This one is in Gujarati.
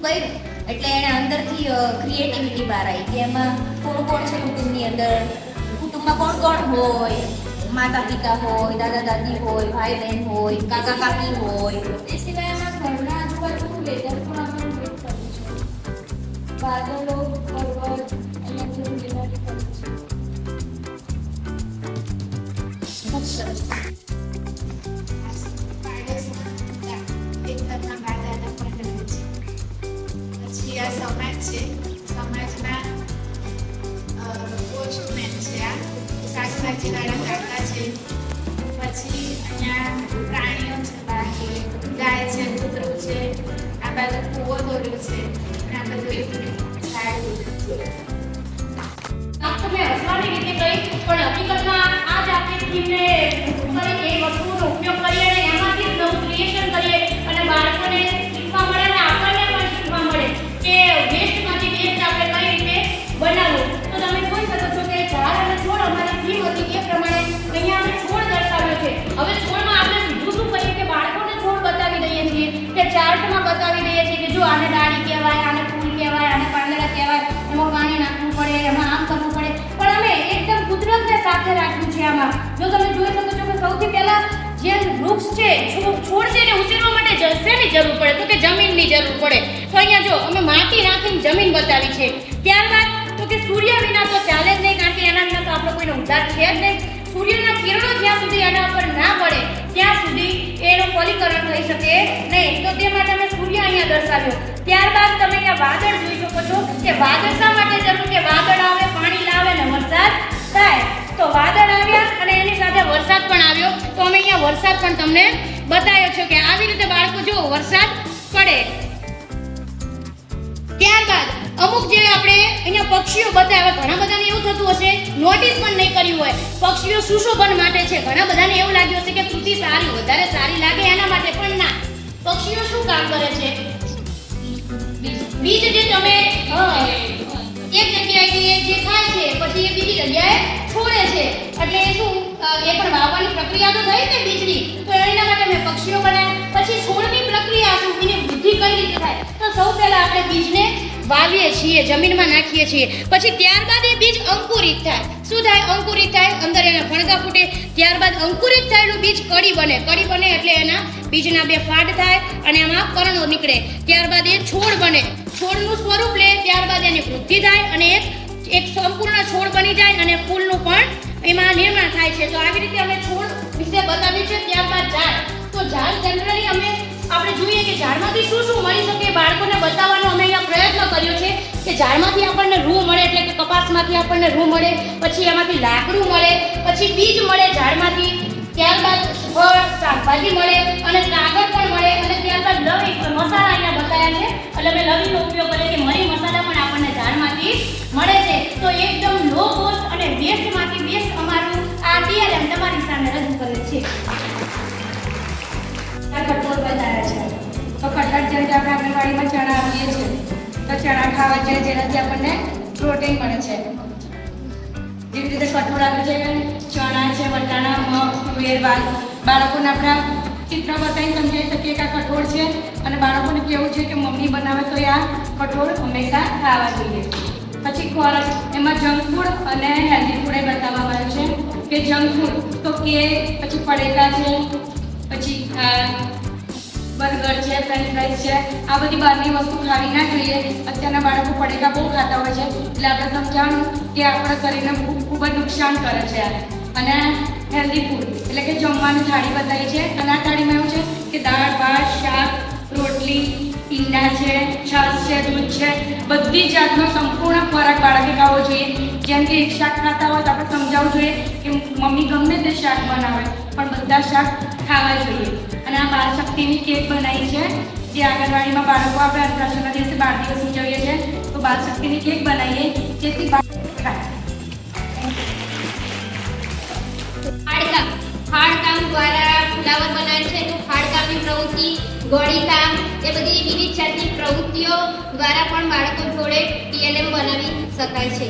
કર્યું એટલે એણે અંદરથી ક્રિએટિવિટી બહાર આવી કે એમાં કોણ કોણ છે કુટુંબની અંદર, કુટુંબમાં કોણ કોણ હોય, માતા પિતા હોય, દાદા દાદી હોય, ભાઈ બહેન હોય, કાકા કાકી હોય. એ સિવાય એમાં ઘરના આજુબાજુનું વેધર પણ અમે ઉલ્લેખ કર્યો છે. વાદળો, પર્વત, અહીંયા જેવું ગ્રીનરી કર્યું છે. ખૂબ સરસ. પછી આ સમાજ છે, સમાજના પોસ્ટમેન છે, આ શાકભાજીવાળા કાકા છે. પછી અહીંયા પ્રાણીઓ છે, બાકી ગાય છે, કૂતરું છે, આ બાજુ કૂવો દોર્યો છે અને આ બધું ઝાડ છે. તમે હસવાની રીતે કહી પણ હકીકતમાં આ જ આપણે થીમને કરી એ વસ્તુનો ઉપયોગ કરીએ અને એમાંથી નવું ક્રિએશન કરીએ અને બાળકોને શીખવા મળે અને આપણને પણ શીખવા મળે કે વેસ્ટમાંથી બેસ્ટ આપણે કઈ રીતે બનાવવું. તો તમે જોઈ શકો છો કે ઝાડ અને છોડ અમારી થીમ હતી એ પ્રમાણે અહીંયા અમે છોડ દર્શાવ્યો છે. હવે છોડમાં આપણે સીધું શું કરીએ કે બાળકોને છોડ બતાવી દઈએ છીએ કે ચાર્ટમાં બતાવી દઈએ છીએ કે જો આને ડાળી કહેવાય, આને ફૂલ કહેવાય, આને પાંદડા કહેવાય, એમાં પાણી નાખવું પડે, એમાં આમ કરવું પડે. પણ અમે એકદમ કુદરતને સાથે રાખ્યું છે આમાં. જો તમે જોઈ શકો છો કે સૌથી પહેલા જે વૃક્ષ છે, છોડ છે એને ઉછેરવા માટે શેની જરૂર પડે તો કે જમીનની જરૂર પડે. તો અહીંયા જો અમે માટી નાખીને જમીન બતાવી છે. ત્યારબાદ તો કે સૂર્ય વિના તો ચાલે જ નહીં, કારણ કે એના વિના તો આપણો કોઈનો ઉદ્ધાર છે જ નહીં. સૂર્યના કિરણો જ્યાં સુધી એના ઉપર ના પડે ત્યાં સુધી એનું ફલીકરણ થઈ શકે નહીં. તો તે માટે અમે સૂર્ય અહીંયા દર્શાવ્યો. ત્યારબાદ તમે અહીંયા વાદળ જોઈ શકો છો કે વાદળ શા માટે જરૂર કે વાદળ આવે, પાણી લાવે ને વરસાદ થાય. તો વાદળ આવ્યા અને એની સાથે વરસાદ પણ આવ્યો. તો અમે અહીંયા વરસાદ પણ તમને બતાવ્યો છે કે આવી રીતે બાળકો જો વરસાદ પડે. ત્યારબાદ અમુક જે આપણે અહીંયા પક્ષીઓ બતાવ્યા, ઘણા બધાને એવું થતું હશે નોટિસ પણ નહીં કર્યું હોય પક્ષીઓ સુશોભન માટે છે. ઘણા બધાને એવું લાગ્યું હશે કે કૃતિ સારી વધારે સારી લાગે એના માટે, પણ ના. પક્ષીઓ શું કામ કરે છે? બીજ જે તમે એક જગ્યાએ જે ખાય છે પછી એ બીજી જગ્યાએ છોડે છે એટલે એ શું એ પણ વાવવાની પ્રક્રિયા તો થઈ ને બીજની. તો એના માટે મેં પક્ષીઓ બનાવ્યા. પછી છોડની પ્રક્રિયા શું, એની વૃદ્ધિ કઈ રીતે થાય? તો સૌ પહેલા આપણે બીજને વાવીએ છીએ, જમીનમાં નાખીએ છીએ. પછી ત્યારબાદ એ બીજ અંકુરિત થાય. શું થાય? અંકુરિત થાય, અંદર એના ફણગા ફૂટે. ત્યારબાદ અંકુરિત થયેલું બીજ કડી બને. કડી બને એટલે એના બીજના બે ફાડ થાય અને એમાં પર્ણો નીકળે. ત્યારબાદ એ છોડ બને, છોડનું સ્વરૂપ લે. ત્યારબાદ એની વૃદ્ધિ થાય અને એક સંપૂર્ણ છોડ બની જાય અને ફૂલનું પણ એમાં નિર્માણ થાય છે. તો આવી રીતે અમે છોડ વિશે બતાવ્યું છે. ત્યારબાદ ઝાડ. તો ઝાડ જનરલી આપણે જોઈએ કે ઝાડમાંથી શું શું મળી શકે બાળકોને બતાવવાનો અમે અહીંયા પ્રયત્ન કર્યો છે કે ઝાડમાંથી આપણને રૂ મળે એટલે કે કપાસમાંથી આપણને રૂ મળે, પછી એમાંથી લાકડું મળે, પછી બીજ મળે ઝાડમાંથી, ત્યારબાદ ફળ શાકભાજી મળે અને કાગળ પણ મળે અને ત્યારબાદ લવિંગ મસાલા અહીંયા બતાવ્યા છે એટલે અમે લવિંગનો ઉપયોગ કરીએ કે મરી મસાલા પણ આપણને ઝાડમાંથી મળે છે. તો એકદમ લો કોસ્ટ અને વેસ્ટમાંથી બેસ્ટ અમારું આ ટીએલએમ તમારી સામે રજૂ કરે છે. કઠોળ બનાવ્યા છે. તો કઠોળ જેમ કે આપણે આંગણવાડીમાં ચણા આપીએ છીએ તો ચણા ખાવા છે જેનાથી આપણને પ્રોટીન મળે છે. જેવી રીતે કઠોળ આપે છે, ચણા છે, વટાણા, મગ, તુવેર, વાલ. બાળકોને આપણા ચિત્ર બતાવી સમજાવી શકીએ કે આ કઠોળ છે અને બાળકોને કેવું છે કે મમ્મી બનાવે તો આ કઠોળ હંમેશા ખાવા જોઈએ. પછી ખોરાક એમાં જંક ફૂડ અને હેલ્ધી ફૂડ એ બતાવવામાં આવ્યું છે કે જંક ફૂડ તો કેક, પછી પડીકા છે, પછી બર્ગર છે, ફ્રેન્ચ ફ્રાઈઝ છે, આ બધી બહારની વસ્તુ ખાવી ના જોઈએ. અત્યારના બાળકો પડીકા બહુ ખાતા હોય છે એટલે આપણે સમજાવવાનું કે આપણા શરીરને ખૂબ જ નુકસાન કરે છે. અને હેલ્ધી ફૂડ એટલે કે જમવાની થાળી બતાવી છે અને આ થાળીમાં એવું છે કે દાળ, ભાત, શાક, રોટલી, ઈંડા છે, છાશ છે, દૂધ છે, બધી જાતનો સંપૂર્ણ ખોરાક બાળકે ખાવો જોઈએ. જેમ કે એક શાક ખાતા હોય તો આપણે સમજાવવું જોઈએ કે મમ્મી ગમે તે શાક બનાવે પણ બધા શાક ખાવા જોઈએ. અને આ બાળ શક્તિની કેક બનાવી છે જે આંગણવાડીમાં બાળકો આપણે અન્નપ્રાશનના દિવસે 12 દિવસ ઉજવીએ છીએ તો બાળ શક્તિની કેક બનાવીએ જેથી બાળકો ખાય. ખાડકામ દ્વારા ફુલાવર બનાવે છે. તો ખાડકામની પ્રવૃત્તિ, ગોળીકામ એ બધી વિવિધ જાતની પ્રવૃત્તિઓ દ્વારા પણ બાળકો જોડે ટીએલએમ બનાવી શકાય છે.